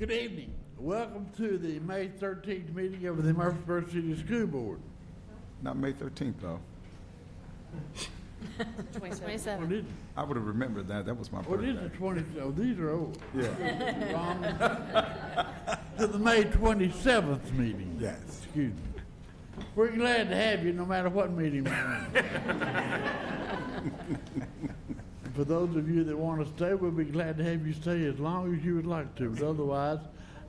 Good evening. Welcome to the May 13th meeting of the Murfreesboro City School Board. Not May 13th, though. 27. What is it? I would have remembered that. That was my What birthday. is the 20? Oh, these are old. Yeah. Wrong. To the May 27th meeting. Yes. Excuse me. We're glad to have you no matter what meeting we're in. And for those of you that want to stay, we'll be glad to have you stay as long as you would like to. But otherwise,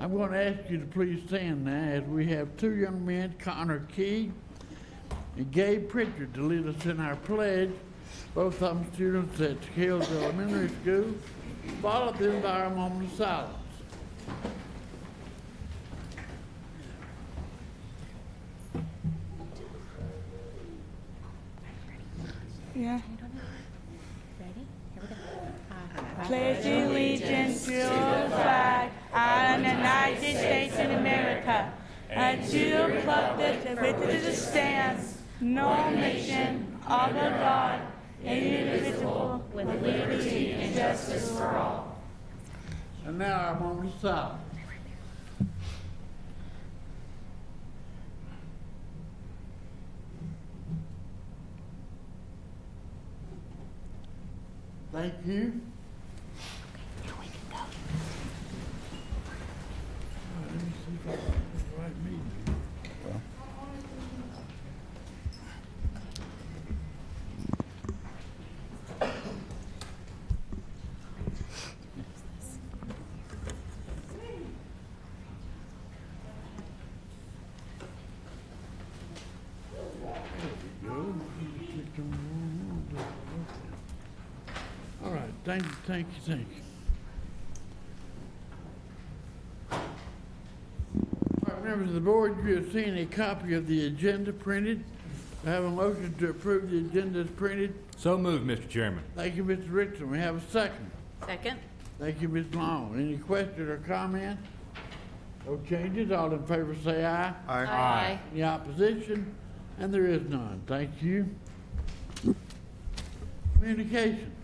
I'm going to ask you to please stand now as we have two young men, Connor Key and Gabe Pritchard, to lead us in our pledge. Both of them students at Hills Elementary School. Followed them by our moment of silence. Yeah. Ready? Here we go. Pledge allegiance to the flag of the United States of America and to the republic for which it stands, no nation, under God, indivisible, with liberty and justice for all. And now our moment of silence. Thank you. Let me see if I got the right meeting. Well, Go. All right, thank you, thank you, thank you. All right, members of the board, you have seen a copy of the agenda printed. I have a motion to approve the agenda as printed. So moved, Mr. Chairman. Thank you, Mr. Richardson. We have a second. Second. Thank you, Ms. Long. Any questions or comments? No changes. All in favor say aye. Aye. Any opposition? And there is none. Thank you. Communications.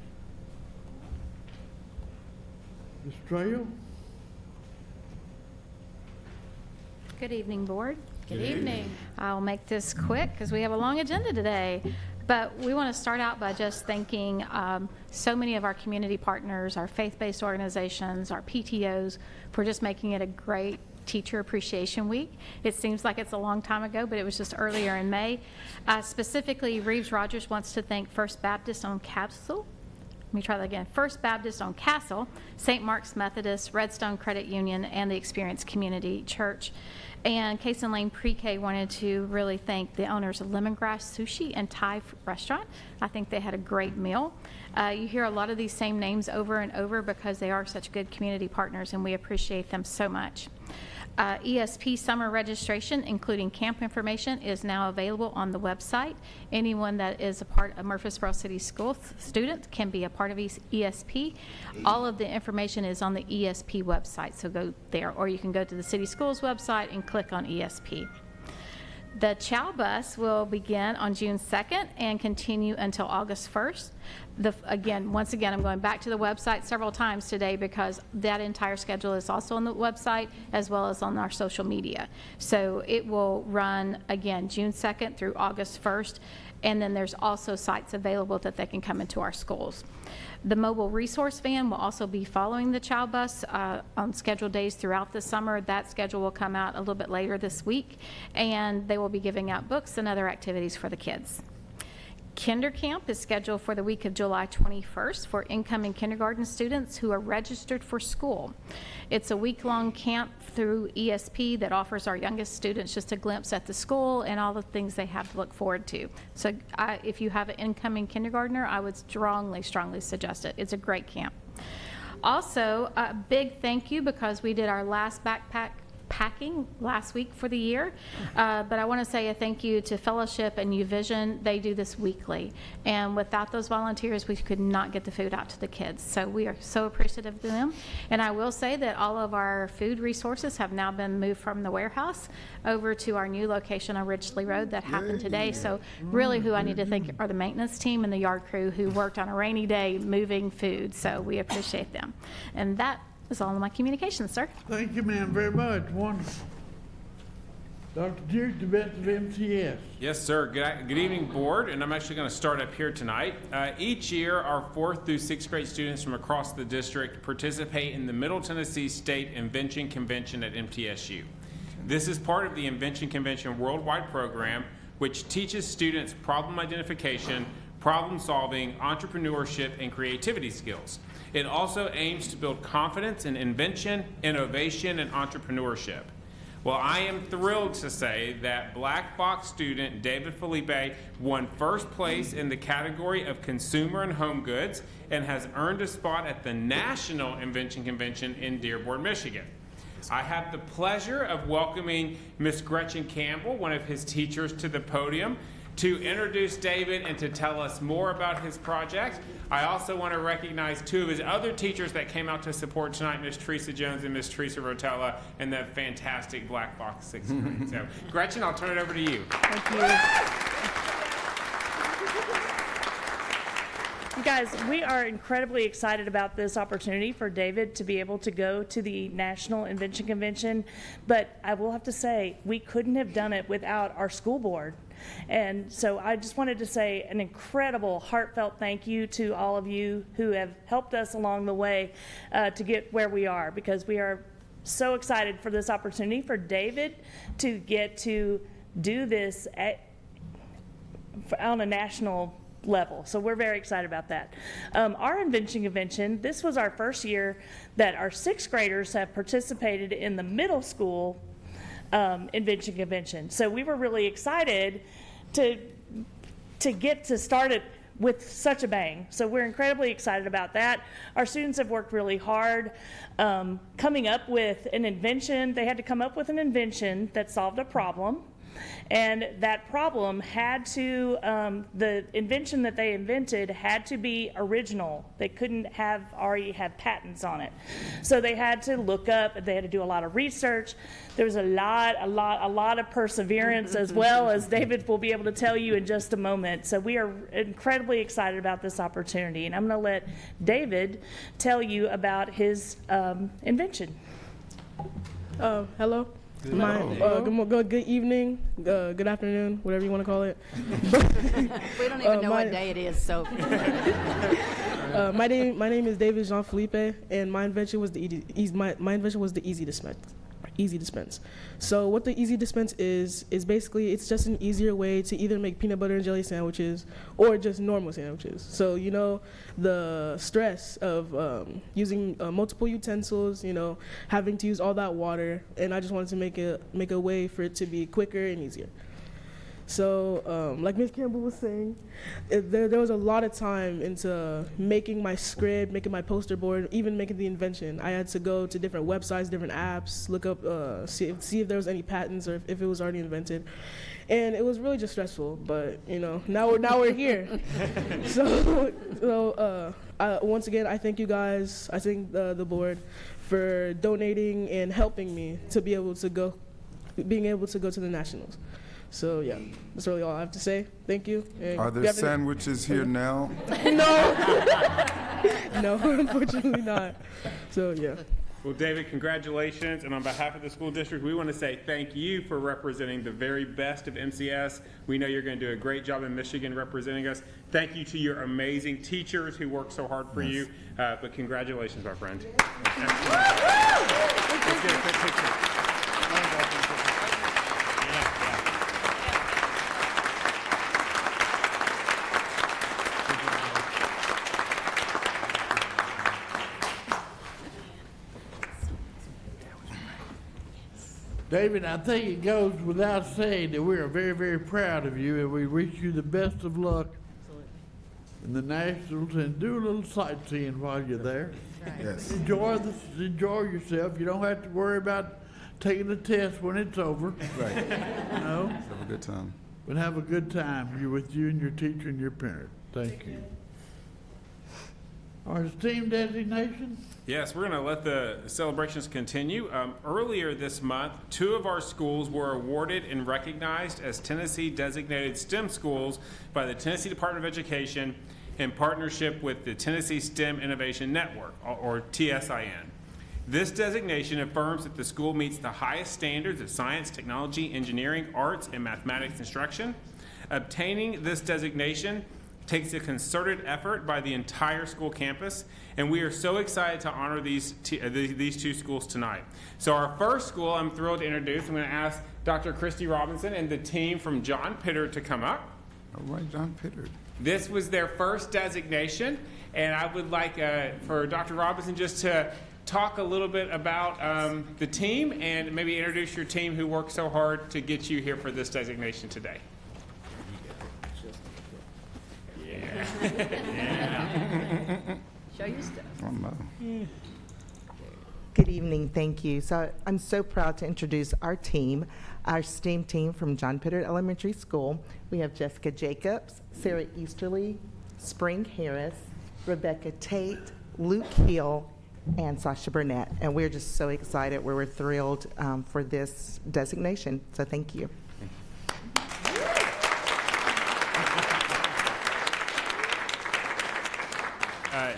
Ms. Trail? Good evening, Board. Good evening. I'll make this quick because we have a long agenda today. But we want to start out by just thanking so many of our community partners, our faith-based organizations, our PTOs, for just making it a great Teacher Appreciation Week. It seems like it's a long time ago, but it was just earlier in May. Specifically, Reeves Rogers wants to thank First Baptist on Castle. Let me try that again. First Baptist on Castle, St. Mark's Methodist, Redstone Credit Union, and the Experience Community Church. And Cason Lane Pre-K wanted to really thank the owners of Lemongrass Sushi and Thai Restaurant. I think they had a great meal. You hear a lot of these same names over and over because they are such good community partners, and we appreciate them so much. ESP summer registration, including camp information, is now available on the website. Anyone that is a part of Murfreesboro City School student can be a part of ESP. All of the information is on the ESP website, so go there, or you can go to the City Schools website and click on ESP. The Chow Bus will begin on June 2nd and continue until August 1st. Once again, I'm going back to the website several times today because that entire schedule is also on the website as well as on our social media. So it will run, again, June 2nd through August 1st, and then there's also sites available that they can come into our schools. The mobile resource van will also be following the Chow Bus on scheduled days throughout the summer. That schedule will come out a little bit later this week, and they will be giving out books and other activities for the kids. Kinder Camp is scheduled for the week of July 21st for incoming kindergarten students who are registered for school. It's a week-long camp through ESP that offers our youngest students just a glimpse at the school and all the things they have to look forward to. So if you have an incoming kindergartner, I would strongly, strongly suggest it. It's a great camp. Also, a big thank you because we did our last backpack packing last week for the year, but I want to say a thank you to Fellowship and UVision. They do this weekly, and without those volunteers we could not get the food out to the kids, so we are so appreciative of them. And I will say that all of our food resources have now been moved from the warehouse over to our new location on Ridgely Road. That happened today, so really who I need to thank are the maintenance team and the yard crew who worked on a rainy day moving food, so we appreciate them. And that That's all of my communications, sir. Thank you, ma'am, very much. Wonderful. Dr. Duke, the best of MCS. Yes, sir. Good evening, board. And I'm actually going to start up here tonight. Each year, our 4th through 6th grade students from across the district participate in the Middle Tennessee State Invention Convention at MTSU. This is part of the Invention Convention Worldwide program, which teaches students problem identification, problem solving, entrepreneurship, and creativity skills. It also aims to build confidence in invention, innovation, and entrepreneurship. Well, I am thrilled to say that Black Box student David Felipe won first place in the category of consumer and home goods and has earned a spot at the National Invention Convention in Dearborn, Michigan. I have the pleasure of welcoming Miss Gretchen Campbell, one of his teachers, to the podium to introduce David and to tell us more about his project. I also want to recognize 2 of his other teachers that came out to support tonight, Miss Teresa Jones and Miss Teresa Rotella, and the fantastic Black Box 6th grade. So, Gretchen, I'll turn it over to you. Thank you. You guys, we are incredibly excited about this opportunity for David to be able to go to the National Invention Convention, but I will have to say, we couldn't have done it without our school board. And so I just wanted to say an incredible, heartfelt thank you to all of you who have helped us along the way to get where we are, because we are so excited for this opportunity for David to get to do this on a national level. So we're very excited about that. Our Invention Convention, this was our first year that our 6th graders have participated in the middle school Invention Convention. So we were really excited to get to start it with such a bang. So we're incredibly excited about that. Our students have worked really hard coming up with an invention. They had to come up with an invention that solved a problem. And that problem had to, the invention that they invented had to be original. They couldn't already have patents on it. So they had to look up, they had to do a lot of research. There was a lot of perseverance, as well, as David will be able to tell you in just a moment. So we are incredibly excited about this opportunity. And I'm going to let David tell you about his invention. Hello. Good evening, good afternoon, whatever you want to call it. We don't even know what day it is, so. My name is David Jean Felipe, and my invention was the easy dispense. So what the easy dispense is basically it's just an easier way to either make peanut butter and jelly sandwiches or just normal sandwiches. So the stress of using multiple utensils, having to use all that water, and I just wanted to make a way for it to be quicker and easier. So, like Ms. Campbell was saying, there was a lot of time into making my script, making my poster board, even making the invention. I had to go to different websites, different apps, look up, see if there was any patents or if it was already invented. And it was really just stressful, but now we're here. Once again, I thank you guys. I thank the board for donating and helping me to being able to go to the nationals. So yeah, that's really all I have to say. Thank you. And Are there sandwiches here now? No, unfortunately not. So yeah. Well, David, congratulations. And on behalf of the school district, we want to say thank you for representing the very best of MCS. We know you're going to do a great job in Michigan representing us. Thank you to your amazing teachers who work so hard for you. But congratulations, my friend. Let's get a quick picture. David, I think it goes without saying that we are very, very proud of you, and we wish you the best of luck in the Nationals, and do a little sightseeing while you're there. Yes. Enjoy yourself. You don't have to worry about taking the test when it's over. Right. No, Have a good time. but have a good time. You're with you and your teacher and your parent. Thank you. Our esteemed designation. Yes, we're going to let the celebrations continue. Earlier this month, 2 of our schools were awarded and recognized as Tennessee Designated STEM Schools by the Tennessee Department of Education in partnership with the Tennessee STEM Innovation Network, or TSIN. This designation affirms that the school meets the highest standards of science, technology, engineering, arts, and mathematics instruction. Obtaining this designation takes a concerted effort by the entire school campus, and we are so excited to honor these two schools tonight. So our first school I'm thrilled to introduce, I'm going to ask Dr. Christy Robinson and the team from John Pittard to come up. All right, John Pittard. This was their first designation, and I would like for Dr. Robinson just to talk a little bit about the team and maybe introduce your team who worked so hard to get you here for this designation today. Show your stuff. Oh, no. Good evening, thank you. So I'm so proud to introduce our team, our STEAM team from John Pittard Elementary School. We have Jessica Jacobs, Sarah Easterly, Spring Harris, Rebecca Tate, Luke Hill, and Sasha Burnett. And we're just so excited. We're thrilled for this designation. So thank you.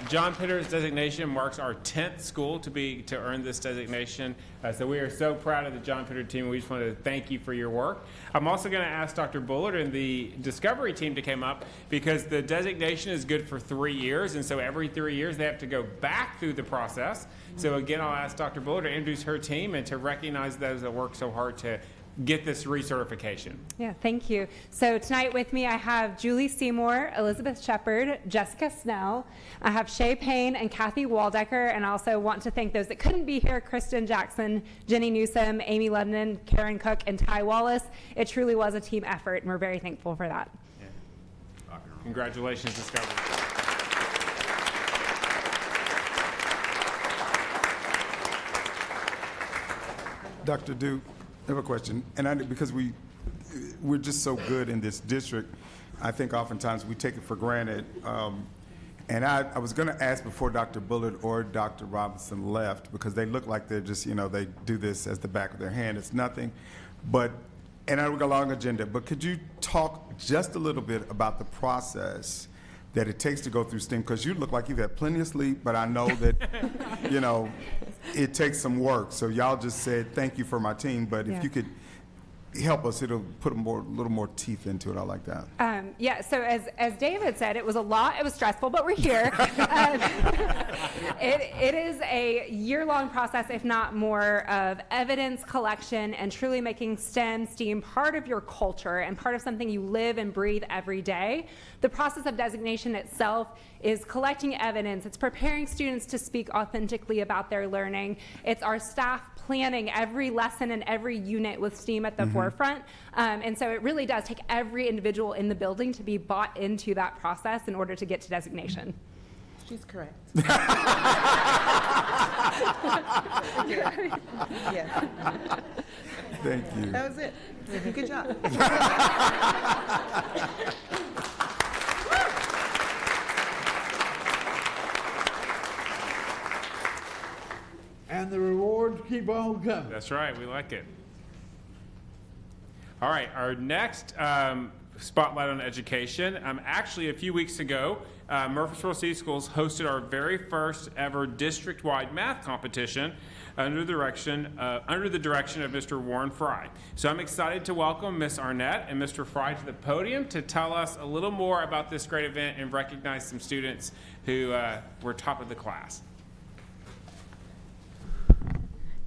John Pittard's designation marks our 10th school to earn this designation. So we are so proud of the John Pittard team. We just want to thank you for your work. I'm also going to ask Dr. Bullard and the Discovery team to come up because the designation is good for 3 years, and so every 3 years they have to go back through the process. So again, I'll ask Dr. Bullard to introduce her team and to recognize those that work so hard to get this recertification. Yeah, thank you. So tonight with me, I have Julie Seymour, Elizabeth Shepard, Jessica Snell. I have Shay Payne and Kathy Waldecker, and I also want to thank those that couldn't be here, Kristen Jackson, Jenny Newsom, Amy London, Karen Cook, and Ty Wallace. It truly was a team effort, and we're very thankful for that. Yeah. Congratulations, Discovery. Dr. Duke, I have a question, and because we're just so good in this district, I think oftentimes we take it for granted. And I was going to ask before Dr. Bullard or Dr. Robinson left, because they look like they're just, they do this as the back of their hand. It's nothing, and I got a long agenda, but could you talk just a little bit about the process that it takes to go through STEAM? Because you look like you've had plenty of sleep, but I know that, it takes some work. So y'all just said, thank you for my team, but if you could help us, it'll put a little more teeth into it. I like that. So as David said, it was a lot. It was stressful, but we're here. It is a year-long process, if not more, of evidence collection and truly making STEAM part of your culture and part of something you live and breathe every day. The process of designation itself is collecting evidence. It's preparing students to speak authentically about their learning. It's our staff planning every lesson and every unit with STEAM at the forefront. And so it really does take every individual in the building to be bought into that process in order to get to designation. She's correct. Yes. Thank you. That was it. Good job. And the rewards keep on coming. That's right. We like it. All right. Our next spotlight on education. Actually, a few weeks ago, Murfreesboro City Schools hosted our very first ever district-wide math competition under the direction of Mr. Warren Fry. So I'm excited to welcome Ms. Arnett and Mr. Fry to the podium to tell us a little more about this great event and recognize some students who were top of the class.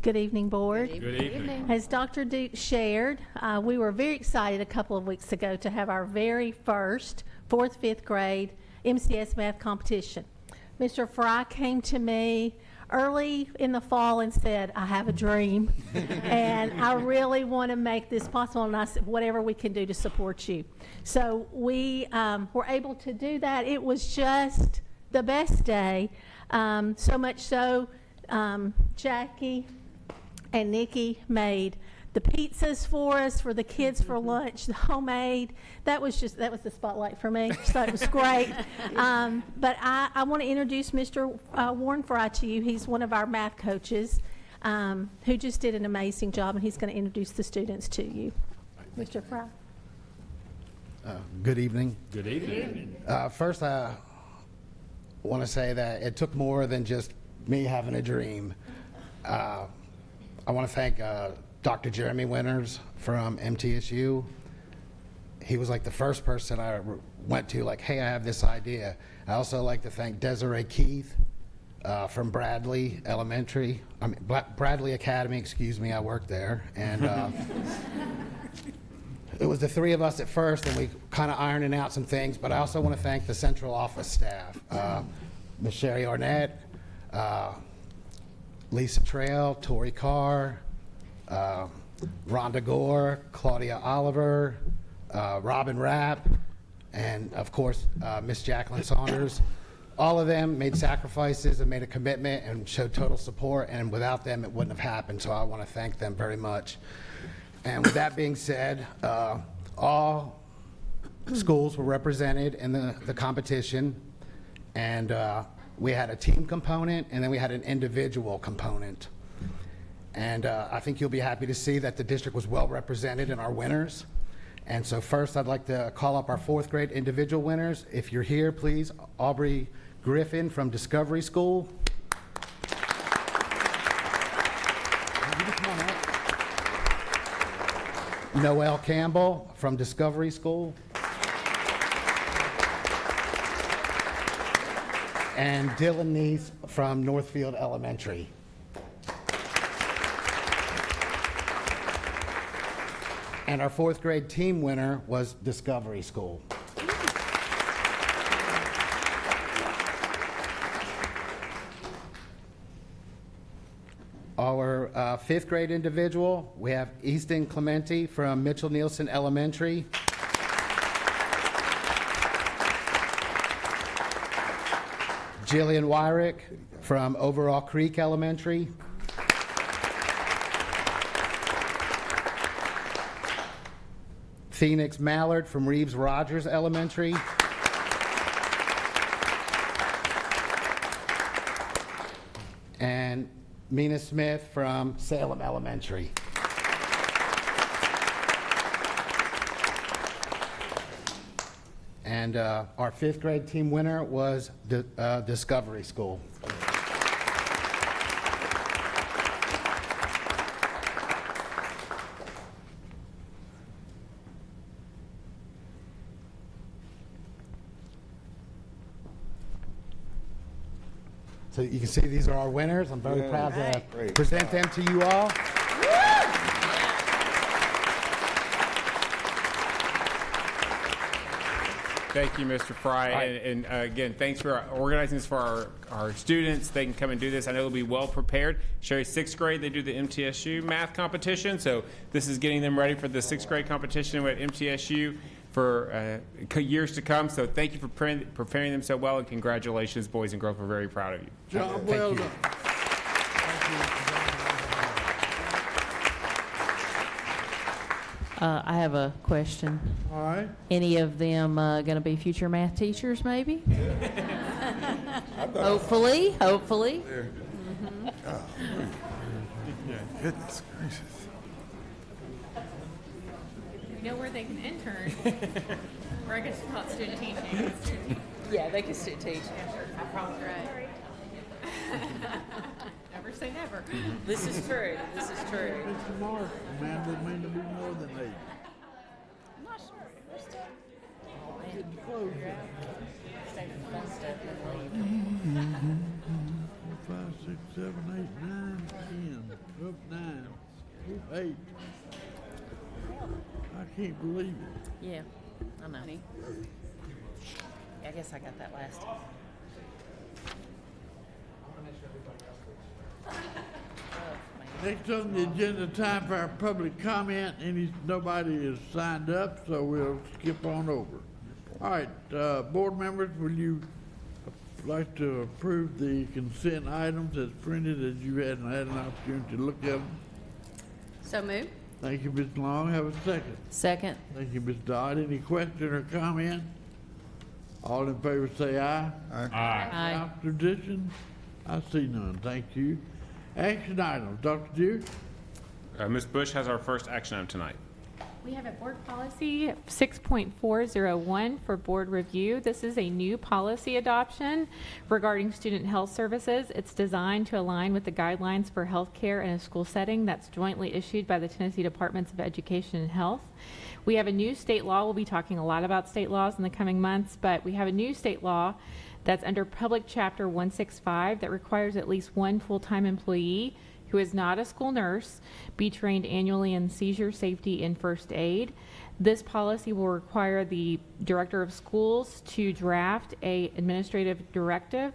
Good evening, Board. Good evening. As Dr. Duke shared, we were very excited a couple of weeks ago to have our very first 4th, 5th grade MCS math competition. Mr. Fry came to me early in the fall and said, I have a dream, and I really want to make this possible, and I said, whatever we can do to support you. So we were able to do that. It was just the best day, so much so Jackie and Nikki made the pizzas for us, for the kids for lunch, the homemade. That was the spotlight for me, so it was great. But I want to introduce Mr. Warren Fry to you. He's one of our math coaches who just did an amazing job, and he's going to introduce the students to you. Mr. Fry. Good evening. Good evening. First, I want to say that it took more than just me having a dream. I want to thank Dr. Jeremy Winters from MTSU. He was like the first person I went to, like, hey, I have this idea. I also like to thank Desiree Keith from Bradley Elementary, Bradley Academy, excuse me, I worked there. And it was the three of us at first, and we kind of ironing out some things, but I also want to thank the central office staff, Ms. Sherry Arnett, Lisa Trail, Tori Carr, Rhonda Gore, Claudia Oliver, Robin Rapp, and of course, Miss Jacqueline Saunders. All of them made sacrifices and made a commitment and showed total support, and without them, it wouldn't have happened, so I want to thank them very much. And with that being said, all schools were represented in the competition, and we had a team component, and then we had an individual component. And I think you'll be happy to see that the district was well represented in our winners. And so first, I'd like to call up our fourth grade individual winners. If you're here, please, Aubrey Griffin from Discovery School. Noelle Campbell from Discovery School. And Dylan Neese from Northfield Elementary. And our fourth grade team winner was Discovery School. Our fifth grade individual, we have Easton Clementi from Mitchell Nielsen Elementary. Jillian Wyrick from Overall Creek Elementary. Phoenix Mallard from Reeves Rogers Elementary. And Mina Smith from Salem Elementary. And our fifth grade team winner was Discovery School. So you can see these are our winners. I'm very proud to present them to you all. Thank you, Mr. Fry. And again, thanks for organizing this for our students. They can come and do this. I know they'll be well prepared. Sherry's sixth grade, they do the MTSU math competition. So this is getting them ready for the sixth grade competition at MTSU for years to come. So thank you for preparing them so well, and congratulations, boys and girls. We're very proud of you. Job well done. I have a question. All right. Any of them going to be future math teachers, maybe? Hopefully. Goodness gracious. We know where they can intern. Or I guess not student teaching. Yeah, they can still teach. I'm probably right. Never say never. This is true. Mr. Mark, man, that may be more than 8. I'm not sure. We're still Getting close. 5, 6, 7, 8, 9, 10. Up 9. 8. I can't believe it. Yeah, I know. I guess I got that last time. Next on the agenda, time for our public comment. Nobody is signed up, so we'll skip on over. All right, board members, will you like to approve the consent items as printed, as you hadn't had an opportunity to look at them? So moved. Thank you, Ms. Long. Have a second. Second. Thank you, Ms. Dodd. Any question or comment? All in favor say aye. Aye. Opposition? I see none. Thank you. Action items. Dr. Dukes? Ms. Bush has our first action item tonight. We have a board policy 6.401 for board review. This is a new policy adoption regarding student health services. It's designed to align with the guidelines for healthcare in a school setting that's jointly issued by the Tennessee Departments of Education and Health. We have a new state law. We'll be talking a lot about state laws in the coming months, but we have a new state law that's under Public Chapter 165 that requires at least one full-time employee who is not a school nurse be trained annually in seizure safety and first aid. This policy will require the director of schools to draft a administrative directive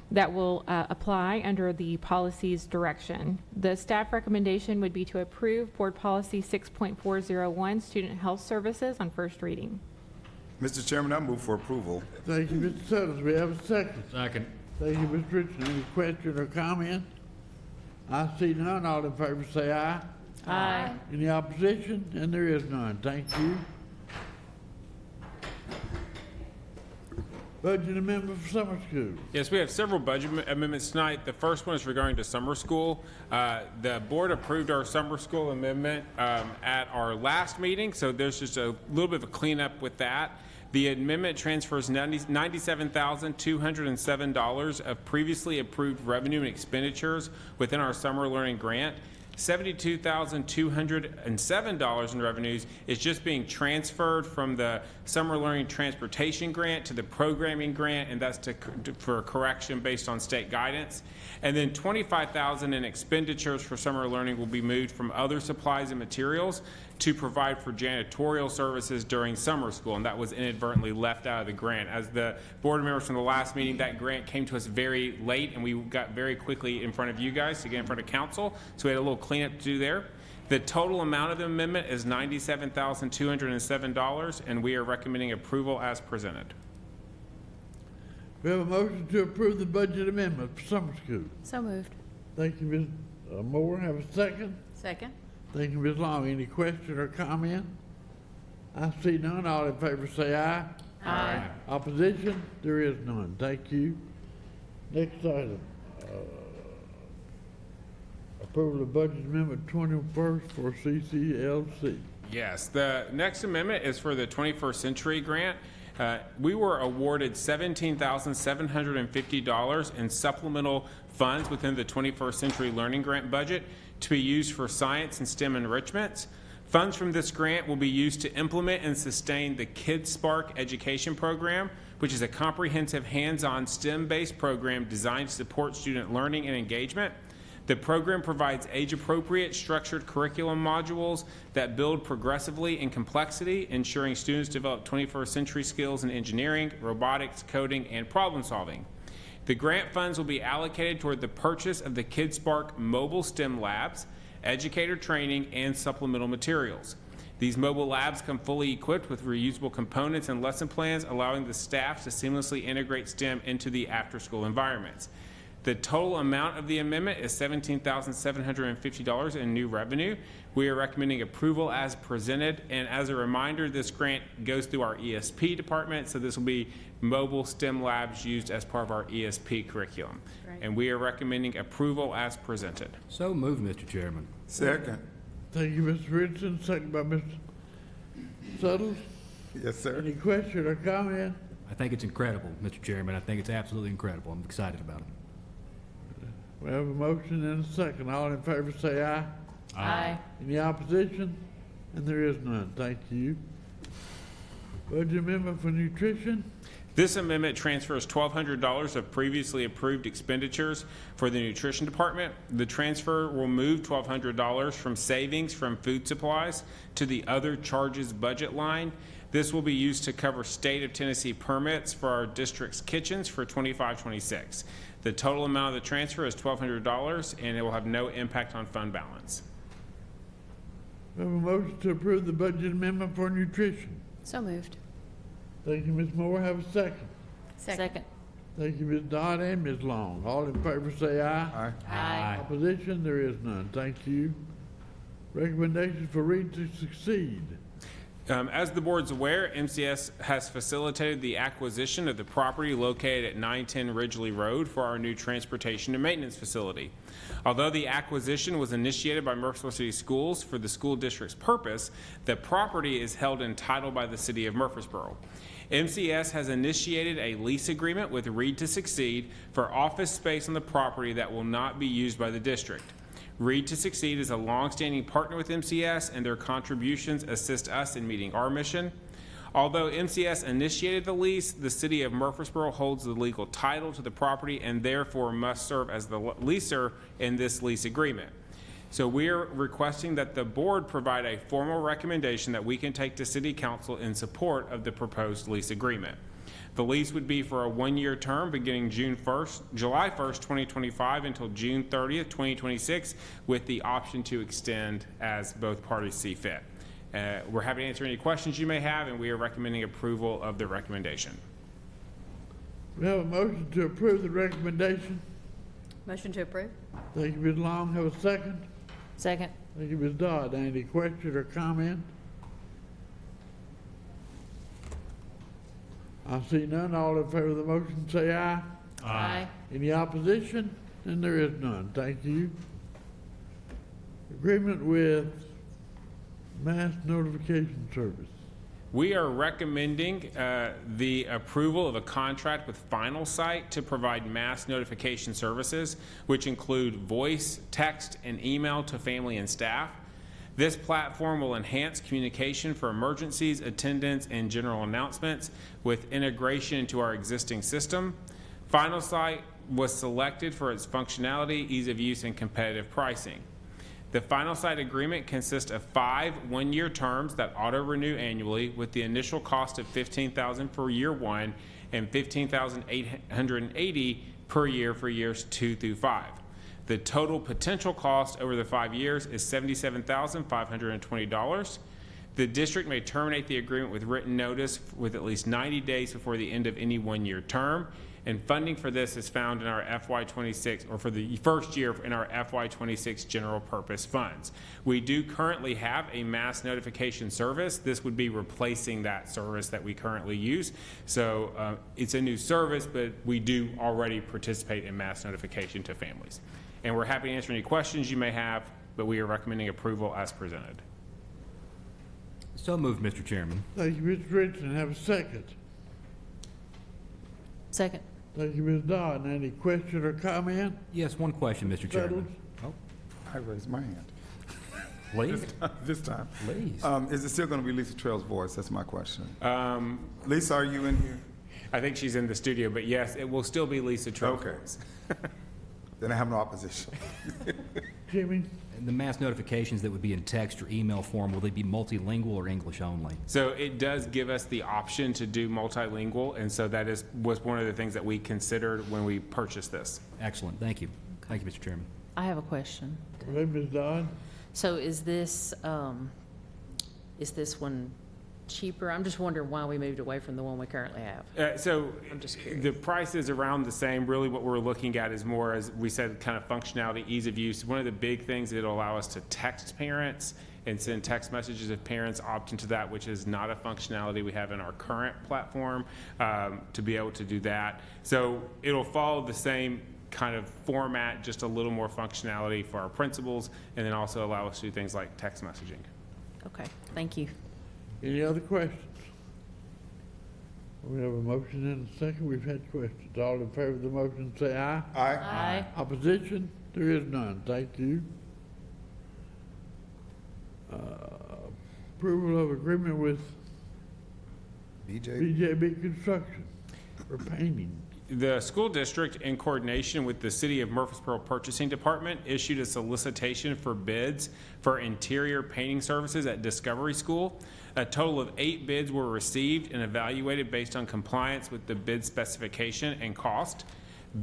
that will apply under the policy's direction. The staff recommendation would be to approve board policy 6.401, student health services, on first reading. Mr. Chairman, I move for approval. Thank you, Mr. Suttles. We have a second. Second. Thank you, Mr. Richardson. Any question or comment? I see none. All in favor say aye. Aye. Any opposition? And there is none. Thank you. Budget amendment for summer school. Yes, we have several budget amendments tonight. The first one is regarding to summer school. The board approved our summer school amendment at our last meeting, so there's just a little bit of a cleanup with that. The amendment transfers $97,207 of previously approved revenue and expenditures within our summer learning grant. $72,207 in revenues is just being transferred from the summer learning transportation grant to the programming grant, and that's for correction based on state guidance. And then $25,000 in expenditures for summer learning will be moved from other supplies and materials to provide for janitorial services during summer school, and that was inadvertently left out of the grant. As the board members from the last meeting, that grant came to us very late, and we got very quickly in front of you guys to get in front of council, so we had a little cleanup to do there. The total amount of the amendment is $97,207, and we are recommending approval as presented. We have a motion to approve the budget amendment for summer school. So moved. Thank you, Ms. Moore. Have a second. Second. Thank you, Ms. Long. Any question or comment? I see none. All in favor say aye. Aye. Opposition? There is none. Thank you. Next item. Approval of budget amendment 21st for CCLC. Yes, the next amendment is for the 21st Century Grant. We were awarded $17,750 in supplemental funds within the 21st Century Learning Grant budget to be used for science and STEM enrichments. Funds from this grant will be used to implement and sustain the KidSpark education program, which is a comprehensive hands-on STEM-based program designed to support student learning and engagement. The program provides age-appropriate structured curriculum modules that build progressively in complexity, ensuring students develop 21st century skills in engineering, robotics, coding, and problem solving. The grant funds will be allocated toward the purchase of the KidSpark mobile STEM labs, educator training, and supplemental materials. These mobile labs come fully equipped with reusable components and lesson plans, allowing the staff to seamlessly integrate STEM into the after-school environments. The total amount of the amendment is $17,750 in new revenue. We are recommending approval as presented, and as a reminder, this grant goes through our ESP department, so this will be mobile STEM labs used as part of our ESP curriculum. Great. And we are recommending approval as presented. So moved, Mr. Chairman. Second. Thank you, Mr. Richardson. Second by Mr. Suttles. Yes, sir. Any question or comment? I think it's incredible, Mr. Chairman. I think it's absolutely incredible. I'm excited about it. We have a motion and a second. All in favor say aye. Aye. Any opposition? And there is none. Thank you. Budget amendment for nutrition. This amendment transfers $1,200 of previously approved expenditures for the nutrition department. The transfer will move $1,200 from savings from food supplies to the other charges budget line. This will be used to cover state of Tennessee permits for our district's kitchens for 25-26. The total amount of the transfer is $1,200, and it will have no impact on fund balance. We have a motion to approve the budget amendment for nutrition. So moved. Thank you, Ms. Moore. Have a second. Second. Thank you, Ms. Dodd and Ms. Long. All in favor say aye. Aye. Aye. Opposition? There is none. Thank you. Recommendations for Read to Succeed. As the board's aware, MCS has facilitated the acquisition of the property located at 910 Ridgely Road for our new transportation and maintenance facility. Although the acquisition was initiated by Murfreesboro City Schools for the school district's purpose, the property is held in title by the City of Murfreesboro. MCS has initiated a lease agreement with Read to Succeed for office space on the property that will not be used by the district. Read to Succeed is a long-standing partner with MCS, and their contributions assist us in meeting our mission. Although MCS initiated the lease, the City of Murfreesboro holds the legal title to the property and therefore must serve as the leaser in this lease agreement. So we're requesting that the board provide a formal recommendation that we can take to City Council in support of the proposed lease agreement. The lease would be for a one-year term beginning July 1st, 2025 until June 30th, 2026, with the option to extend as both parties see fit. We're happy to answer any questions you may have, and we are recommending approval of the recommendation. We have a motion to approve the recommendation. Motion to approve. Thank you, Ms. Long. Have a second? Second. Thank you, Ms. Dodd. Any questions or comment? I see none. All in favor of the motion say aye. Aye. Any opposition? And there is none. Thank you. Agreement with Mass Notification Service. We are recommending the approval of a contract with Final Site to provide mass notification services, which include voice, text, and email to family and staff. This platform will enhance communication for emergencies, attendance, and general announcements with integration into our existing system. Final Site was selected for its functionality, ease of use, and competitive pricing. The Final Site agreement consists of 5 one-year terms that auto-renew annually with the initial cost of $15,000 for year 1 and $15,880 per year for years 2 through 5. The total potential cost over the 5 years is $77,520. The district may terminate the agreement with written notice with at least 90 days before the end of any one-year term, and funding for this is found in our FY26, or for the first year in our FY26 general purpose funds. We do currently have a mass notification service. This would be replacing that service that we currently use. So it's a new service, but we do already participate in mass notification to families. And we're happy to answer any questions you may have, but we are recommending approval as presented. So moved, Mr. Chairman. Thank you, Mr. Richardson. Have a second. Second. Thank you, Ms. Dodd. Any question or comment? Yes, one question, Mr. Chairman. Oh, I raised my hand. Please. This time. Please. Is it still going to be Lisa Trail's voice? That's my question. Lisa, are you in here? I think she's in the studio, but yes, it will still be Lisa Trail's voice. Then I have no opposition. Jimmy? And the mass notifications that would be in text or email form, will they be multilingual or English only? So it does give us the option to do multilingual, and so that was one of the things that we considered when we purchased this. Excellent. Thank you. Thank you, Mr. Chairman. I have a question. Hey, Ms. Dodd? So is this one cheaper? I'm just wondering why we moved away from the one we currently have. So I'm just curious. the price is around the same. Really what we're looking at is more, as we said, kind of functionality, ease of use. One of the big things, it'll allow us to text parents and send text messages if parents opt into that, which is not a functionality we have in our current platform, to be able to do that. So it'll follow the same kind of format, just a little more functionality for our principals, and then also allow us to do things like text messaging. Okay, thank you. Any other questions? We have a motion and a second. We've had questions. All in favor of the motion say aye. Aye. Aye. Opposition? There is none. Thank you. Approval of agreement with BJB Construction for painting. The school district, in coordination with the City of Murfreesboro Purchasing Department, issued a solicitation for bids for interior painting services at Discovery School. A total of 8 bids were received and evaluated based on compliance with the bid specification and cost.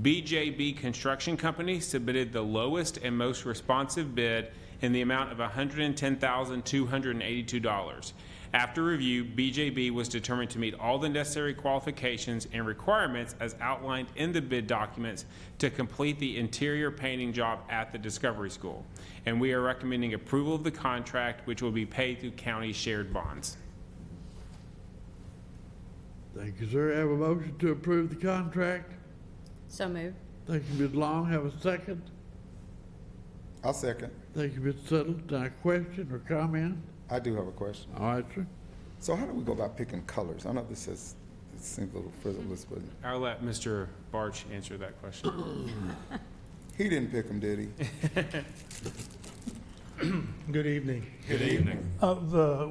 BJB Construction Company submitted the lowest and most responsive bid in the amount of $110,282. After review, BJB was determined to meet all the necessary qualifications and requirements as outlined in the bid documents to complete the interior painting job at the Discovery School. And we are recommending approval of the contract, which will be paid through county shared bonds. Thank you, sir. Have a motion to approve the contract. So moved. Thank you, Ms. Long. Have a second. I'll second. Thank you, Mr. Siddle. Now, question or comment? I do have a question. All right, sir. So how do we go about picking colors? I know it seems a little frivolous, but I'll let Mr. Barch answer that question. he didn't pick them, did he? Good evening. Good evening.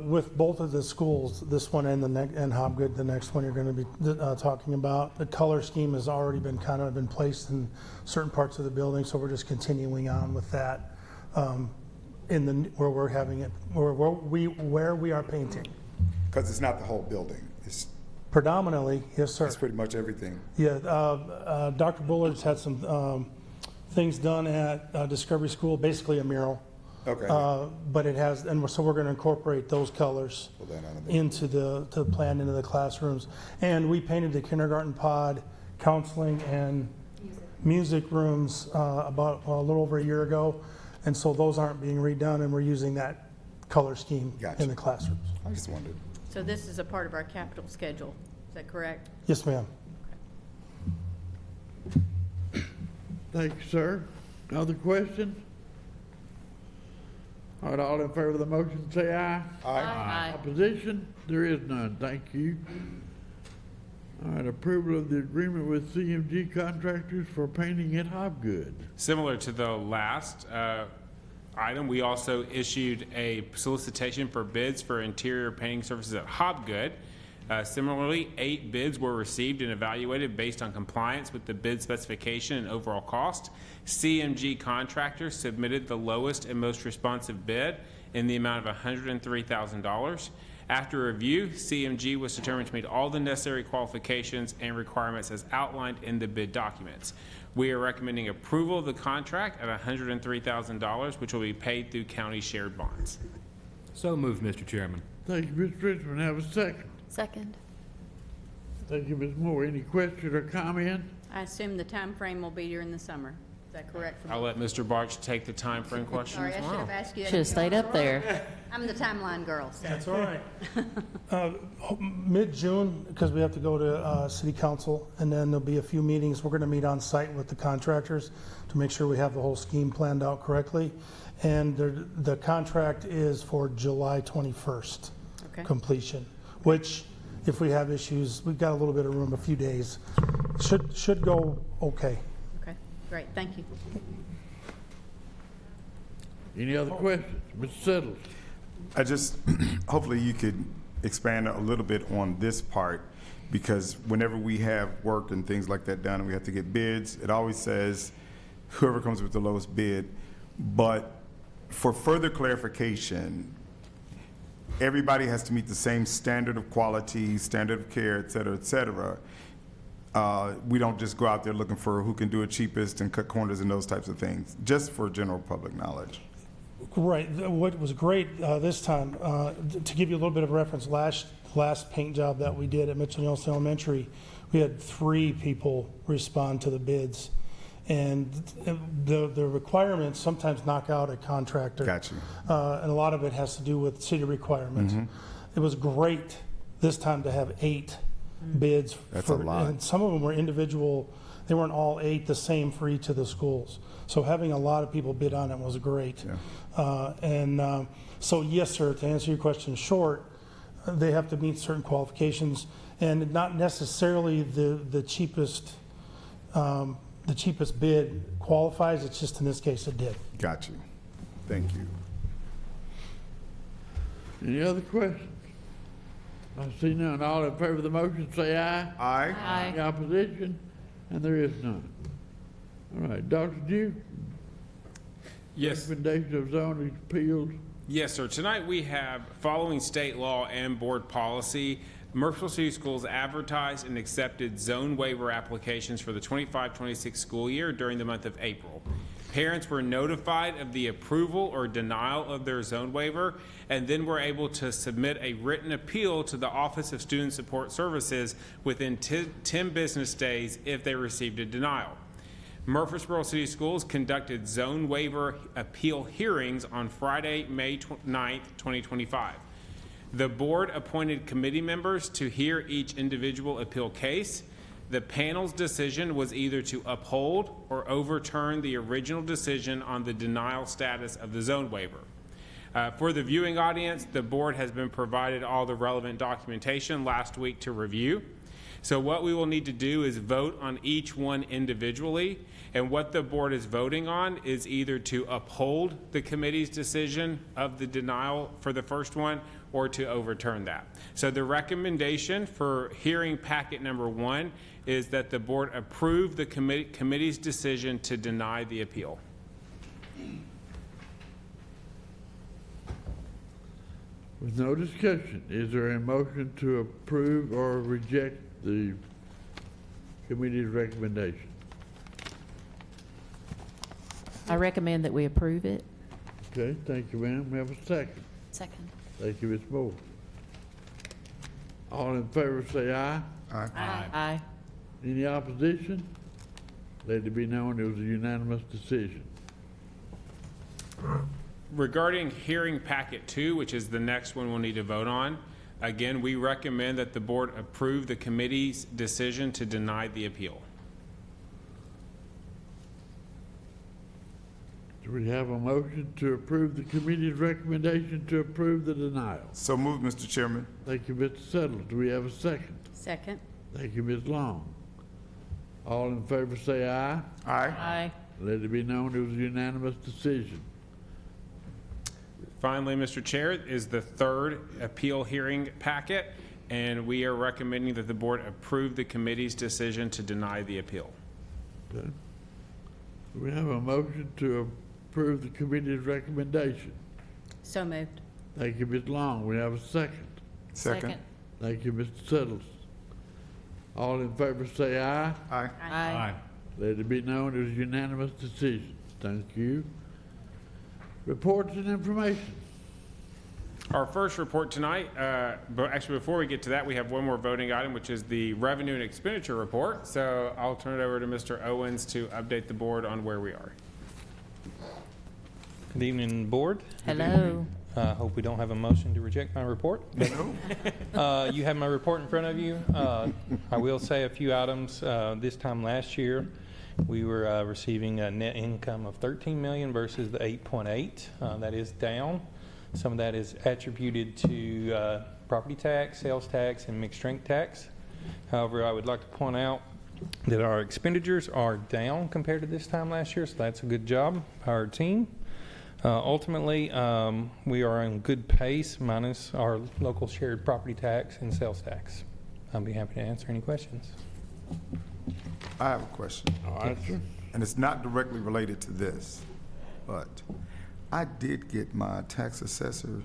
With both of the schools, this one and and Hobgood, the next one you're going to be talking about, the color scheme has already been kind of in place in certain parts of the building, so we're just continuing on with that where we're having it, where we are painting. Because it's not the whole building. It's Predominantly, yes, sir. pretty much everything. Yeah, Dr. Bullard's had some things done at Discovery School, basically a mural. Okay. But it has, and so we're going to incorporate those colors Pull that out of there. into the plan, into the classrooms. And we painted the kindergarten pod, counseling, and music rooms about a little over a year ago. And so those aren't being redone, and we're using that color scheme Gotcha. in the classrooms. I just wondered. So this is a part of our capital schedule. Is that correct? Yes, ma'am. Thank you, sir. Other questions? All right, all in favor of the motion, say aye. Aye. Opposition? There is none. Thank you. All right, approval of the agreement with CMG Contractors for painting at Hobgood. Similar to the last item, we also issued a solicitation for bids for interior painting services at Hobgood. Similarly, 8 bids were received and evaluated based on compliance with the bid specification and overall cost. CMG Contractors submitted the lowest and most responsive bid in the amount of $103,000. After review, CMG was determined to meet all the necessary qualifications and requirements as outlined in the bid documents. We are recommending approval of the contract at $103,000, which will be paid through county shared bonds. So moved, Mr. Chairman. Thank you, Mr. Richmond. Have a second. Second. Thank you, Ms. Moore. Any question or comment? I assume the time frame will be during the summer. Is that correct? I'll let Mr. Barch take the time frame question Sorry, I as should well. have asked you that. Should have stayed up there. I'm the timeline girl, so. That's all right. Mid-June, because we have to go to city council, and then there'll be a few meetings. We're going to meet on site with the contractors to make sure we have the whole scheme planned out correctly. And the contract is for July 21st Okay. completion, which, if we have issues, we've got a little bit of room, a few days. Should go okay. Okay, great, thank you. Any other questions? Mr. Siddle? I just, hopefully you could expand a little bit on this part, because whenever we have work and things like that done and we have to get bids, it always says whoever comes with the lowest bid. But for further clarification, everybody has to meet the same standard of quality, standard of care, et cetera, et cetera. We don't just go out there looking for who can do it cheapest and cut corners and those types of things, just for general public knowledge. Right. What was great this time, to give you a little bit of reference, last paint job that we did at Mitchell-Nelson Elementary, we had 3 people respond to the bids. And the requirements sometimes knock out a contractor. Gotcha. And a lot of it has to do with city requirements. It was great this time to have 8 bids. That's a lot. And some of them were individual. They weren't all 8 the same for each of the schools. So having a lot of people bid on it was great. Yeah. So yes, sir, to answer your question short, they have to meet certain qualifications, and not necessarily the cheapest bid qualifies. It's just in this case it did. Got you. Thank you. Any other questions? I see none. All in favor of the motion, say aye. Aye. Aye. Any opposition? And there is none. All right, Dr. Duke? Yes. Recommendation of zoning appeals. Yes, sir. Tonight we have, following state law and board policy, Murfreesboro City Schools advertised and accepted zone waiver applications for the 25-26 school year during the month of April. Parents were notified of the approval or denial of their zone waiver, and then were able to submit a written appeal to the Office of Student Support Services within 10 business days if they received a denial. Murfreesboro City Schools conducted zone waiver appeal hearings on Friday, May 9th, 2025. The board appointed committee members to hear each individual appeal case. The panel's decision was either to uphold or overturn the original decision on the denial status of the zone waiver. For the viewing audience, the board has been provided all the relevant documentation last week to review. So what we will need to do is vote on each one individually, and what the board is voting on is either to uphold the committee's decision of the denial for the first one or to overturn that. So the recommendation for hearing packet number 1 is that the board approve the committee's decision to deny the appeal. With no discussion, is there a motion to approve or reject the committee's recommendation? I recommend that we approve it. Okay, thank you, ma'am. We have a second. Second. Thank you, Ms. Moore. All in favor say aye. Aye. Aye. Any opposition? Let it be known it was a unanimous decision. Regarding hearing packet 2, which is the next one we'll need to vote on, again, we recommend that the board approve the committee's decision to deny the appeal. Do we have a motion to approve the committee's recommendation to approve the denial? So moved, Mr. Chairman. Thank you, Mr. Settle. Do we have a second? Second. Thank you, Ms. Long. All in favor say aye. Aye. Aye. Let it be known it was a unanimous decision. Finally, Mr. Chair, is the third appeal hearing packet, and we are recommending that the board approve the committee's decision to deny the appeal. Okay. Do we have a motion to approve the committee's recommendation? So moved. Thank you, Ms. Long. We have a second. Second. Thank you, Mr. Settles. All in favor say aye. Aye. Aye. Let it be known it was a unanimous decision. Thank you. Reports and information. Our first report tonight, but actually before we get to that, we have one more voting item, which is the revenue and expenditure report. So I'll turn it over to Mr. Owens to update the board on where we are. Good evening, board. Hello. Hope we don't have a motion to reject my report. You have my report in front of you. I will say a few items. This time last year, we were receiving a net income of $13 million versus the 8.8. That is down. Some of that is attributed to property tax, sales tax, and mixed drink tax. However, I would like to point out that our expenditures are down compared to this time last year, so that's a good job by our team. Ultimately, we are on good pace minus our local shared property tax and sales tax. I'll be happy to answer any questions. I have a question. All right, sir. And it's not directly related to this, but I did get my tax assessor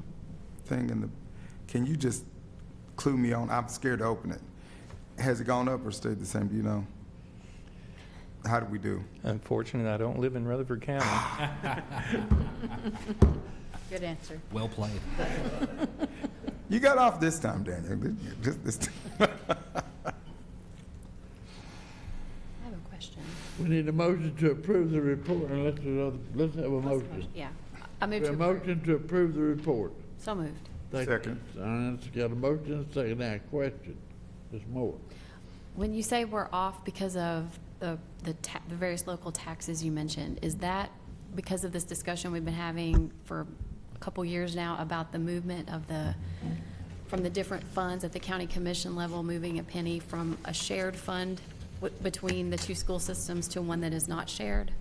thing in the, can you just clue me on? I'm scared to open it. Has it gone up or stayed the same? Do you know? How do we do? Unfortunately, I don't live in Rutherford County. Good answer. Well played. You got off this time, Daniel. Just this time. I have a question. We need a motion to approve the report unless there's other, let's have a motion. Yeah. I We moved have to a approve. motion to approve the report. So moved. Thank Second. you. Got a motion and a second. Now, question. Ms. Moore. When you say we're off because of the various local taxes you mentioned, is that because of this discussion we've been having for a couple years now about the movement of from the different funds at the county commission level, moving a penny from a shared fund between the two school systems to one that is not shared?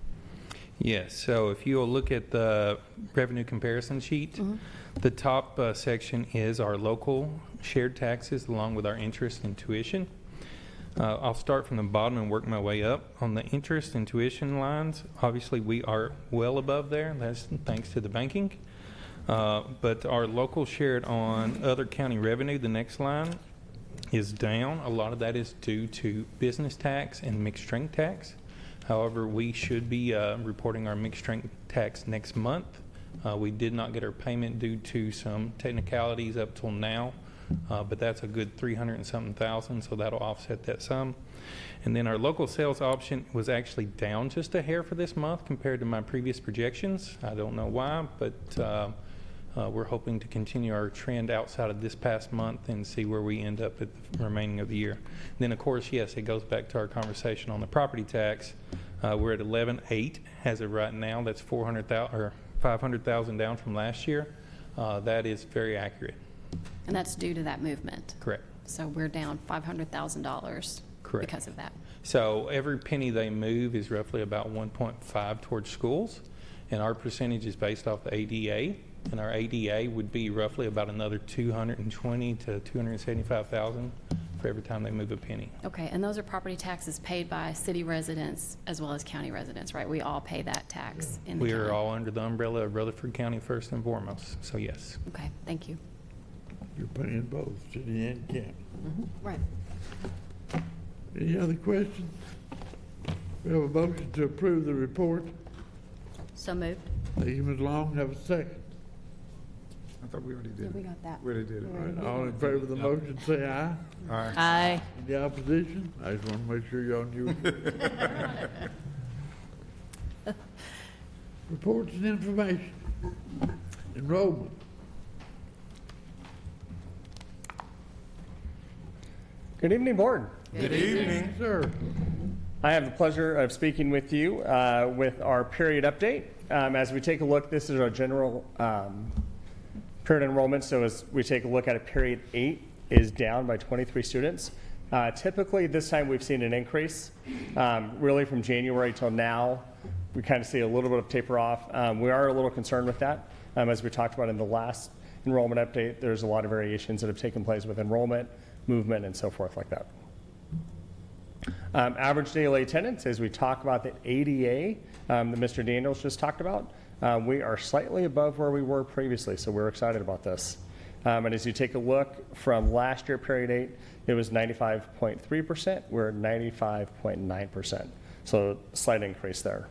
Yes, so if you'll look at the revenue comparison sheet, the top section is our local shared taxes along with our interest and tuition. I'll start from the bottom and work my way up. On the interest and tuition lines, obviously we are well above there. That's thanks to the banking. But our local shared on other county revenue, the next line, is down. A lot of that is due to business tax and mixed drink tax. However, we should be reporting our mixed drink tax next month. We did not get our payment due to some technicalities up till now. But that's a good 300 and something thousand, so that'll offset that sum. And then our local sales option was actually down just a hair for this month compared to my previous projections. I don't know why, but We're hoping to continue our trend outside of this past month and see where we end up at the remaining of the year. Then, of course, yes, it goes back to our conversation on the property tax. We're at 11.8 as of right now. That's 400,000 or 500,000 down from last year. That is very accurate. And that's due to that movement. Correct. So we're down $500,000 Correct. because of that. So every penny they move is roughly about 1.5 towards schools, and our percentage is based off the ADA, and our ADA would be roughly about another 220 to 275,000 for every time they move a penny. Okay, and those are property taxes paid by city residents as well as county residents, right? We all pay that tax in the We county. are all under the umbrella of Rutherford County first and foremost, so yes. Okay, thank you. You're paying both, city and county. Right. Any other questions? We have a motion to approve the report. So moved. Thank you, Ms. Long. Have a second. I thought we already did it. We got that. We already did it. All right, all in favor of the motion, say aye. Aye. Aye. Any opposition? I just want to make sure you're on your. Reports and information. Enrollment. Good evening, Board. Good evening. Sir. I have the pleasure of speaking with you with our period update. As we take a look, this is our general period enrollment. So as we take a look at it, period 8 is down by 23 students. Typically, this time we've seen an increase. Really from January till now, we kind of see a little bit of taper off. We are a little concerned with that. As we talked about in the last enrollment update, there's a lot of variations that have taken place with enrollment, movement, and so forth like that. Average daily attendance, as we talk about the ADA that Mr. Daniels just talked about, we are slightly above where we were previously, so we're excited about this. And as you take a look from last year, period 8, it was 95.3%. We're at 95.9%, so slight increase there.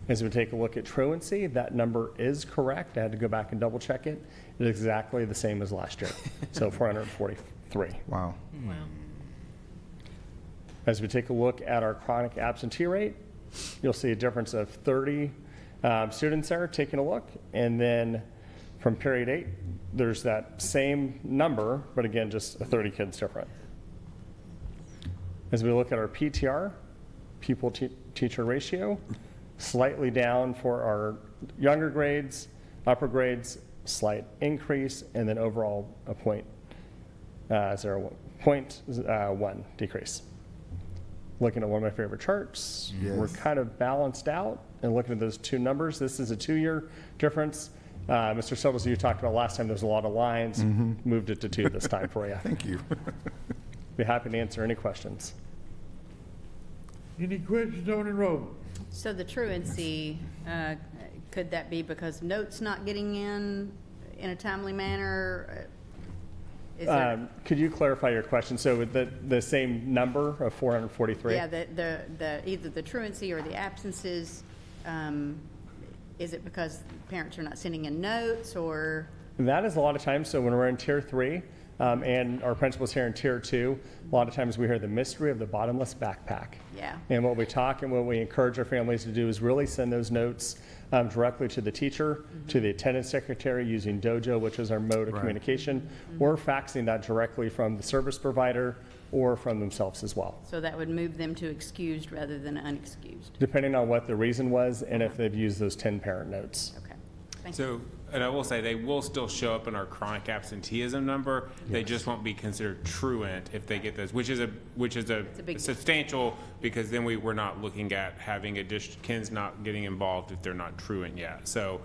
As we take a look at truancy, that number is correct. I had to go back and double check it. It's exactly the same as last year, so 443. Wow. Wow. As we take a look at our chronic absentee rate, you'll see a difference of 30 students there taking a look. And then from period 8, there's that same number, but again, just 30 kids different. As we look at our PTR, pupil-teacher ratio, slightly down for our younger grades, upper grades, slight increase, and then overall a 0.1 decrease. Looking at one of my favorite charts, we're kind of balanced out, and looking at those two numbers, this is a 2-year difference. Mr. Sotos, you talked about last time there's a lot of lines, moved it to 2 this time for you. Thank you. Be happy to answer any questions. Any questions on enrollment? So the truancy, could that be because notes not getting in a timely manner? Is there, Could you clarify your question? So with the same number of 443? yeah, the either the truancy or the absences, is it because parents are not sending in notes or? That is a lot of times. So when we're in tier 3, and our principals here in tier 2, a lot of times we hear the mystery of the bottomless backpack. Yeah. And what we talk and what we encourage our families to do is really send those notes directly to the teacher, to the attendance secretary using Dojo, which is our mode of communication, or faxing that directly from the service provider or from themselves as well. So that would move them to excused rather than unexcused. Depending on what the reason was and if they've used those 10 parent notes. Okay. Thank So, and I will say, they will still show up in our chronic absenteeism number. They just won't be considered truant if they get those, which is a big substantial, because then we're not looking at having kids not getting involved if they're not truant yet. So,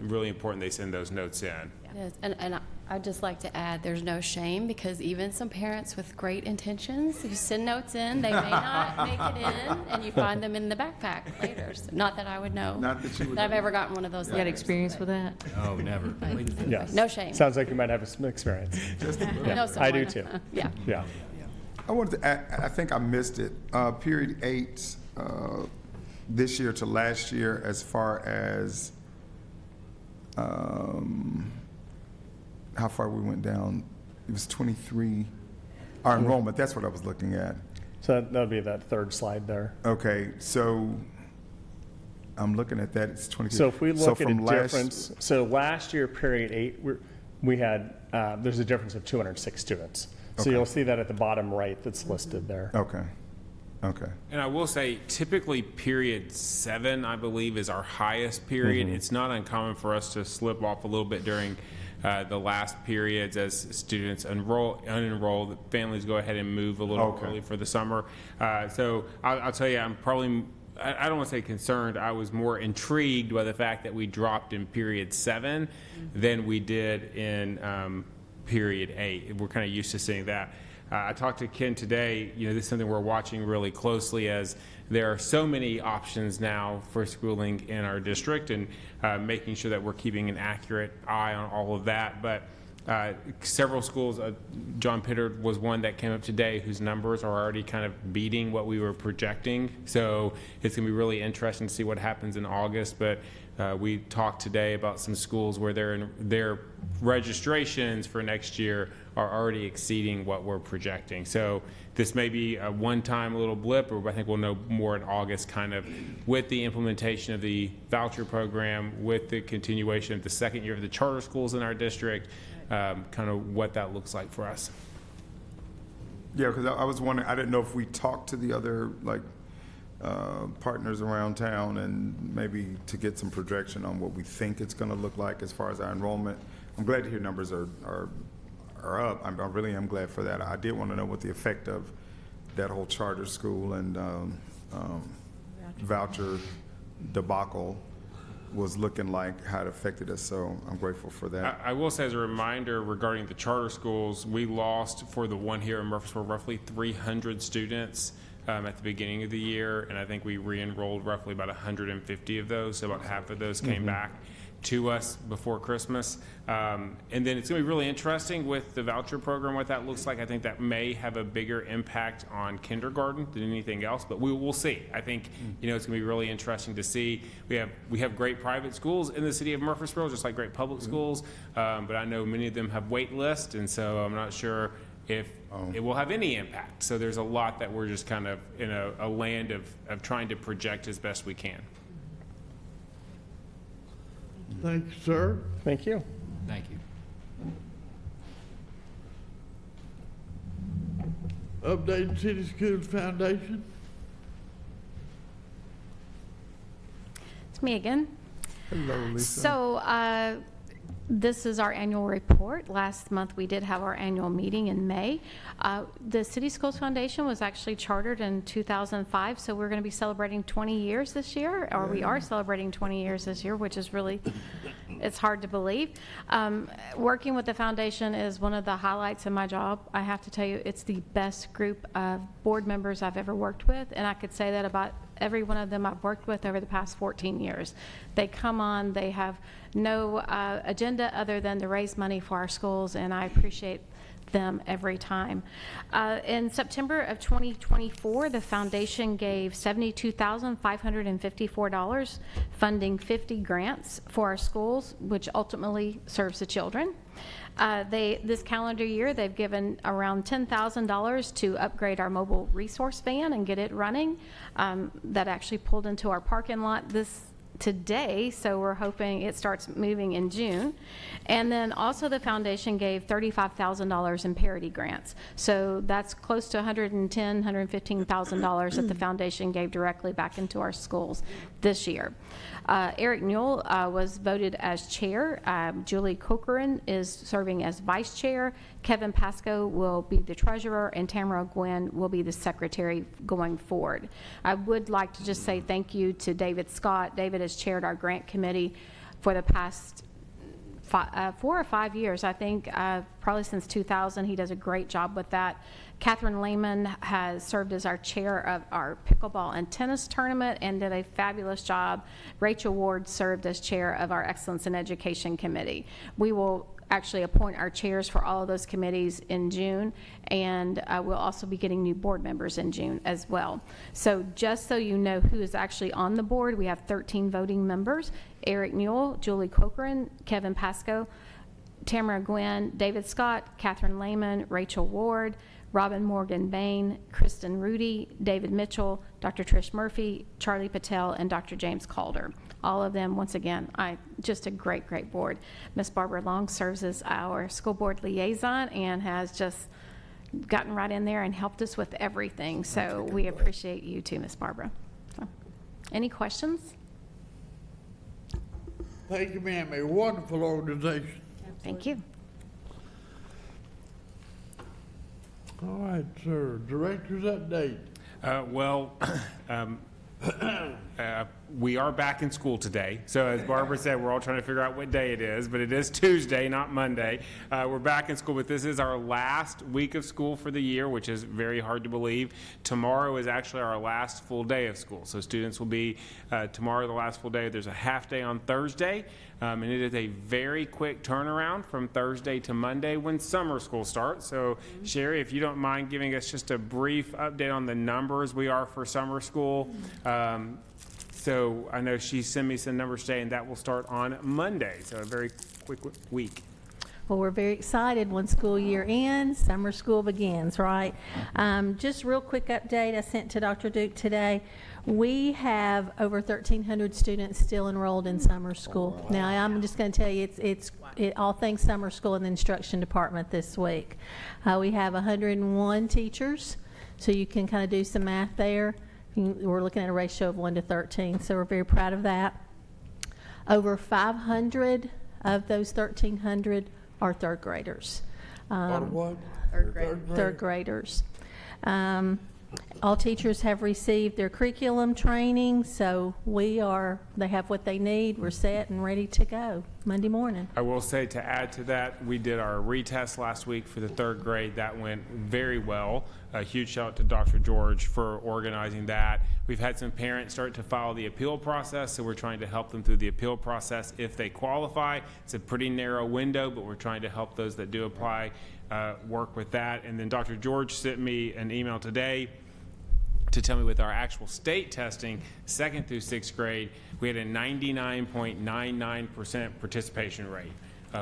really important they send those notes in. Yes, and I'd just like to add, there's no shame, because even some parents with great intentions who send notes in, they may not make it in, and you find them in the backpack later. So not that I would know. Not that you would that I've know. ever gotten one of those You got letters. experience with that? Oh, never. Yes. No shame. Sounds like you might have some experience. Yeah, Know I do someone. too. Yeah. Yeah. I wanted to add, I think I missed it. Period 8, this year to last year, as far as how far we went down. It was 23. Our enrollment, that's what I was looking at. So that would be that third slide there. Okay, so I'm looking at that, it's 20. So if we look at a from last- difference, so last year, period 8, we had, there's a difference of 206 students. So Okay. you'll see that at the bottom right that's listed there. Okay, okay. And I will say, typically, period 7, I believe, is our highest period. It's not uncommon for us to slip off a little bit during the last periods as students unenroll, the families go ahead and move a little early for the summer. So I'll tell you, I'm probably, I don't want to say concerned, I was more intrigued by the fact that we dropped in period 7 than we did in period 8. We're kind of used to seeing that. I talked to Ken today, this is something we're watching really closely as there are so many options now for schooling in our district, and making sure that we're keeping an accurate eye on all of that. But several schools, John Pittard was one that came up today whose numbers are already kind of beating what we were projecting. So it's going to be really interesting to see what happens in August. But we talked today about some schools where their registrations for next year are already exceeding what we're projecting. So this may be a one-time little blip, or I think we'll know more in August, kind of with the implementation of the voucher program, with the continuation of the second year of the charter schools in our district, kind of what that looks like for us. Yeah, because I was wondering, I didn't know if we talked to the other, partners around town and maybe to get some projection on what we think it's going to look like as far as our enrollment. I'm glad to hear numbers are up. I really am glad for that. I did want to know what the effect of that whole charter school and voucher debacle was looking like, how it affected us. So I'm grateful for that. I will say, as a reminder regarding the charter schools, we lost for the one here in Murfreesboro roughly 300 students at the beginning of the year, and I think we re-enrolled roughly about 150 of those, so about half of those came back to us before Christmas. And then it's going to be really interesting with the voucher program, what that looks like. I think that may have a bigger impact on kindergarten than anything else, but we'll see. I think it's going to be really interesting to see. We have great private schools in the city of Murfreesboro, just like great public schools, but I know many of them have wait lists, and so I'm not sure if it will have any impact. So there's a lot that we're just kind of in a land of trying to project as best we can. Thank you, sir. Thank you. Thank you. Updated City Schools Foundation. It's me again. Hello, Lisa. So this is our annual report. Last month we did have our annual meeting in May. The City Schools Foundation was actually chartered in 2005, so we're going to be celebrating 20 years this year, or we are celebrating 20 years this year, which is really, it's hard to believe. Working with the foundation is one of the highlights of my job. I have to tell you, it's the best group of board members I've ever worked with, and I could say that about every one of them I've worked with over the past 14 years. They come on, they have no agenda other than to raise money for our schools, and I appreciate them every time. In September of 2024, the foundation gave $72,554, funding 50 grants for our schools, which ultimately serves the children. This calendar year, they've given around $10,000 to upgrade our mobile resource van and get it running. That actually pulled into our parking lot today, so we're hoping it starts moving in June. And then also the foundation gave $35,000 in parity grants. So that's close to $110,000, $115,000 that the foundation gave directly back into our schools this year. Eric Newell was voted as chair. Julie Corcoran is serving as vice chair. Kevin Pasco will be the treasurer, and Tamara Gwynn will be the secretary going forward. I would like to just say thank you to David Scott. David has chaired our grant committee for the past 4 or 5 years, I think, probably since 2000. He does a great job with that. Catherine Lehman has served as our chair of our pickleball and tennis tournament and did a fabulous job. Rachel Ward served as chair of our Excellence in Education Committee. We will actually appoint our chairs for all of those committees in June, and we'll also be getting new board members in June as well. So just so you know who is actually on the board, we have 13 voting members: Eric Newell, Julie Corcoran, Kevin Pasco, Tamara Gwynn, David Scott, Catherine Lehman, Rachel Ward, Robin Morgan Bain, Kristen Rudy, David Mitchell, Dr. Trish Murphy, Charlie Patel, and Dr. James Calder. All of them, once again, just a great, great board. Miss Barbara Long serves as our school board liaison and has just gotten right in there and helped us with everything. So we appreciate you too, Miss Barbara. So, any questions? Thank you, ma'am. A wonderful organization. Thank you. All right, sir. Director's update. We are back in school today. So as Barbara said, we're all trying to figure out what day it is, but it is Tuesday, not Monday. We're back in school, but this is our last week of school for the year, which is very hard to believe. Tomorrow is actually our last full day of school. So students will be, tomorrow the last full day. There's a half day on Thursday, and it is a very quick turnaround from Thursday to Monday when summer school starts. So Sherry, if you don't mind giving us just a brief update on the numbers we are for summer school. So I know she sent me some numbers today, and that will start on Monday. So a very quick week. Well, we're very excited when school year ends, summer school begins, right? Just real quick update I sent to Dr. Duke today. We have over 1,300 students still enrolled in summer school. Now, I'm just going to tell you, it's all things summer school in the instruction department this week. We have 101 teachers, so you can kind of do some math there. We're looking at a ratio of 1 to 13, so we're very proud of that. Over 500 of those 1,300 are third graders. What? Third graders. All teachers have received their curriculum training, so they have what they need. We're set and ready to go Monday morning. I will say, to add to that, we did our retest last week for the third grade. That went very well. A huge shout out to Dr. George for organizing that. We've had some parents start to follow the appeal process, so we're trying to help them through the appeal process if they qualify. It's a pretty narrow window, but we're trying to help those that do apply work with that. And then Dr. George sent me an email today to tell me with our actual state testing, 2nd through 6th grade, we had a 99.99% participation rate,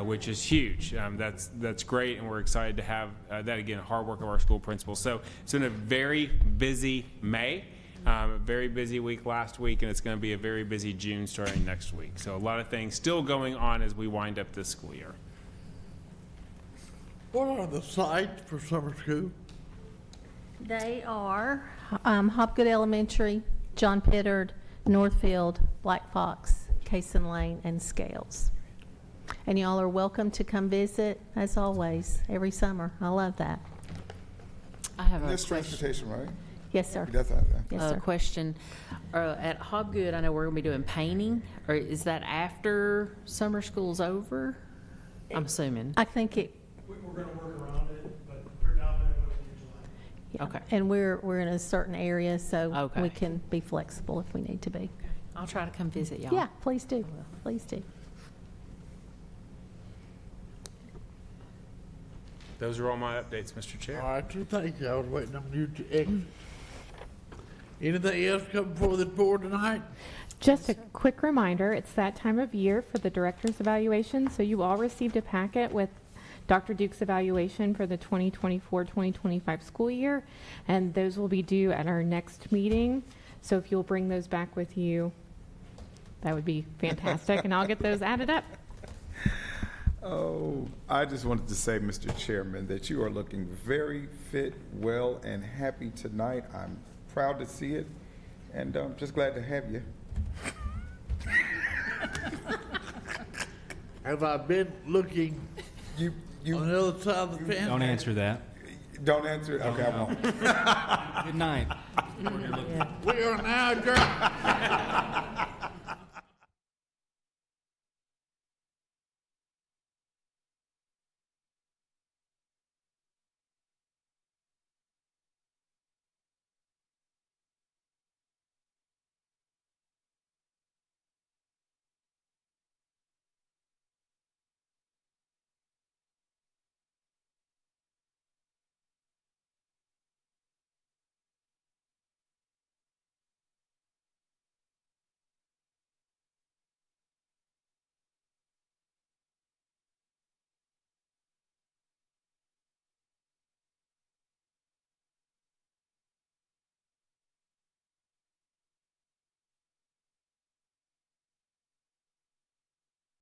which is huge. That's great, and we're excited to have that, again, hard work of our school principals. So it's been a very busy May, a very busy week last week, and it's going to be a very busy June starting next week. So a lot of things still going on as we wind up this school year. What are the sites for summer school? They are Hopgood Elementary, John Pittard, Northfield, Black Fox, Cason Lane, and Scales. And y'all are welcome to come visit, as always, every summer. I love that. I have a There's question. transportation, right? Yes, sir. That's out there. Yes, sir. Question. At Hobgood, I know we're going to be doing painting. Or is that after summer school's over? I'm assuming. I think it. We're going to work around it, but predominantly it would be July. Yeah. And we're in a certain area, so Okay. we can be flexible if we need to be. I'll try to come visit y'all. Yeah, please do. Please do. Those are all my updates, Mr. Chair. All right, so thank you. I was waiting on you to exit. Anything else come before this board tonight? Just a quick reminder, it's that time of year for the director's evaluation, so you all received a packet with Dr. Duke's evaluation for the 2024-2025 school year, and those will be due at our next meeting. So if you'll bring those back with you, that would be fantastic, and I'll get those added up. Oh, I just wanted to say, Mr. Chairman, that you are looking very fit, well, and happy tonight. I'm proud to see it, and I'm just glad to have you. Have I been looking You on the other side of the fence? Don't answer that. don't answer it? Okay, I won't. Good night. We are now adjourned.